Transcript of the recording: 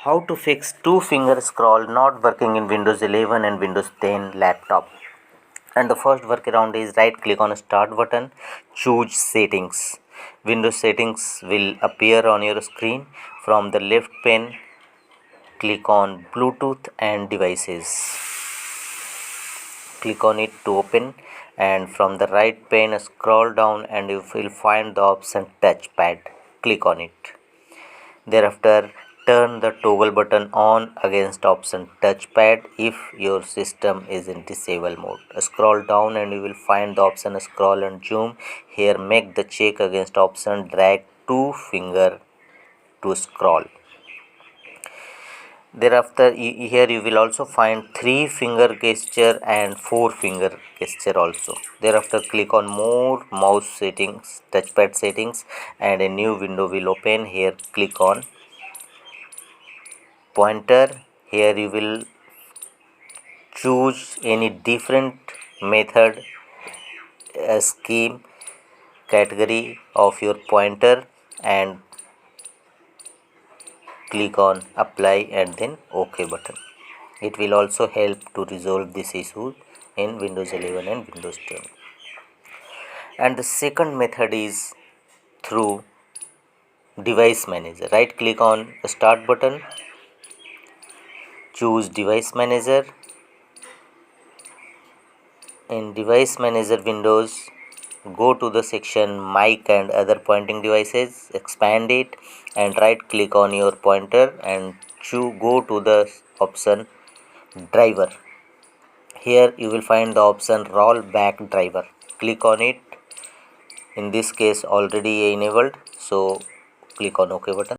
How to fix two finger scroll not working in Windows 11 and Windows 10 laptop. And the first workaround is right click on start button, choose settings. Windows settings will appear on your screen. From the left pane, click on Bluetooth and devices. Click on it to open, and from the right pane scroll down and you will find the option touchpad. Click on it. Thereafter, turn the toggle button on against option touchpad if your system is in disable mode. Scroll down and you will find the option scroll and zoom. Here make the check against option drag two finger to scroll. Thereafter, here you will also find 3 finger gesture and 4 finger gesture also. Thereafter, click on more mouse settings, touchpad settings, and a new window will open. Here click on pointer. Here you will choose any different method, scheme, category of your pointer and click on apply and then OK button. It will also help to resolve this issue in Windows 11 and Windows 10. And the second method is through device manager. Right click on start button, choose device manager. In device manager windows, go to the section mic and other pointing devices, expand it and right click on your pointer and go to the option driver. Here you will find the option rollback driver. Click on it. In this case already enabled, so click on OK button.